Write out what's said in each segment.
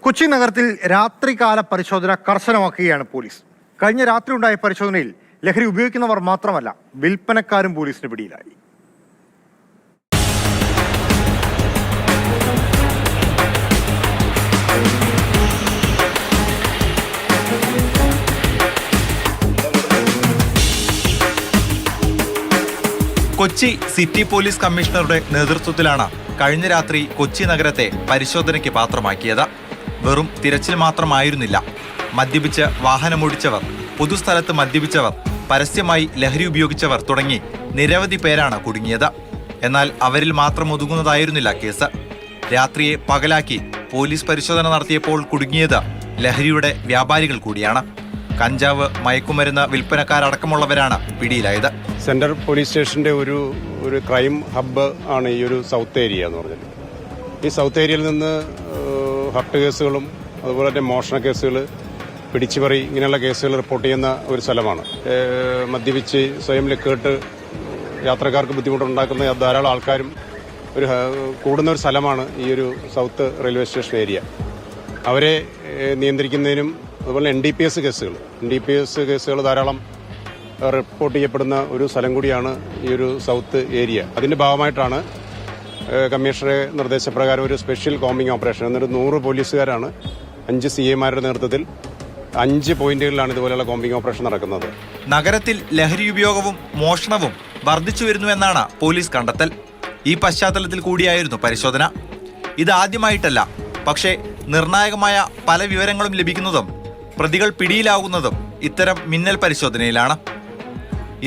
കൊച്ചി നഗരത്തിൽ രാത്രികാല പരിശോധന കർശനമാക്കുകയാണ് പോലീസ്. കഴിഞ്ഞ രാത്രി ഉണ്ടായ പരിശോധനയിൽ ലഹരി ഉപയോഗിക്കുന്നവർ മാത്രമല്ല, വിൽപ്പനക്കാരും പോലീസിന് പിടിയിലായി. കൊച്ചി സിറ്റി പോലീസ് കമ്മീഷണറുടെ നേതൃത്വത്തിലാണ് കഴിഞ്ഞ രാത്രി കൊച്ചി നഗരത്തെ പരിശോധനയ്ക്ക് പാത്രമാക്കിയത്. വെറും തിരച്ചിൽ മാത്രമായിരുന്നില്ല. മദ്യപിച്ച് വാഹനമോടിച്ചവർ, പൊതുസ്ഥലത്ത് മദ്യപിച്ചവർ, പരസ്യമായി ലഹരി ഉപയോഗിച്ചവർ തുടങ്ങി നിരവധി പേരാണ് കുടുങ്ങിയത്. എന്നാൽ അവരിൽ മാത്രം ഒതുങ്ങുന്നതായിരുന്നില്ല കേസ്. രാത്രിയെ പകലാക്കി പോലീസ് പരിശോധന നടത്തിയപ്പോൾ കുടുങ്ങിയത് ലഹരിയുടെ വ്യാപാരികൾ കൂടിയാണ്. കഞ്ചാവ്, മയക്കുമരുന്ന് വിൽപ്പനക്കാരടക്കമുള്ളവരാണ് പിടിയിലായത്. സെൻട്രൽ പോലീസ് സ്റ്റേഷൻ്റെ ഒരു ക്രൈം ഹബ്ബ് ആണ് ഈ ഒരു സൗത്ത് ഏരിയ എന്ന് പറഞ്ഞത്. ഈ സൗത്ത് ഏരിയയിൽ നിന്ന് ഹർട്ട് കേസുകളും അതുപോലെ തന്നെ മോഷണ കേസുകൾ, പിടിച്ചുപറി ഇങ്ങനെയുള്ള കേസുകൾ റിപ്പോർട്ട് ചെയ്യുന്ന ഒരു സ്ഥലമാണ്. മദ്യപിച്ച് സ്വയം ലക്കേട്ട് യാത്രക്കാർക്ക് ബുദ്ധിമുട്ടുണ്ടാക്കുന്ന ധാരാളം ആൾക്കാരും കൂടുന്ന ഒരു സ്ഥലമാണ് ഈ ഒരു സൗത്ത് റെയിൽവേ സ്റ്റേഷൻ ഏരിയ. അവരെ നിയന്ത്രിക്കുന്നതിനും അതുപോലെ NDPS കേസുകൾ ധാരാളം റിപ്പോർട്ട് ചെയ്യപ്പെടുന്ന ഒരു സ്ഥലം കൂടിയാണ് ഈ ഒരു സൗത്ത് ഏരിയ. അതിൻ്റെ ഭാഗമായിട്ടാണ് കമ്മീഷണറുടെ നിർദ്ദേശപ്രകാരം ഒരു സ്പെഷ്യൽ കോമ്പിംഗ് ഓപ്പറേഷൻ എന്നൊരു 100 പോലീസുകാരാണ് 5 CAമാരുടെ നേതൃത്വത്തിൽ 5 പോയിന്റുകളിലാണ് ഇതുപോലെയുള്ള കോമ്പിംഗ് ഓപ്പറേഷൻ നടക്കുന്നത്. നഗരത്തിൽ ലഹരി ഉപയോഗവും മോഷണവും വർദ്ധിച്ചു വരുന്നുവെന്നാണ് പോലീസ് കണ്ടെത്തൽ. ഈ പശ്ചാത്തലത്തിൽ കൂടിയായിരുന്നു പരിശോധന. ഇതാദ്യമായിട്ടല്ല, പക്ഷേ നിർണായകമായ പല വിവരങ്ങളും ലഭിക്കുന്നതും പ്രതികൾ പിടിയിലാകുന്നതും ഇത്തരം മിന്നൽ പരിശോധനയിലാണ്.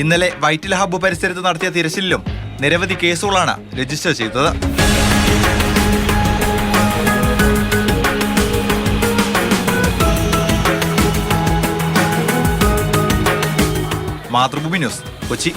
ഇന്നലെ വൈറ്റില ഹബ്ബ് പരിസരത്ത് നടത്തിയ തിരച്ചിലിലും നിരവധി കേസുകളാണ് രജിസ്റ്റർ ചെയ്തത്. മാതൃഭൂമി ന്യൂസ്, കൊച്ചി.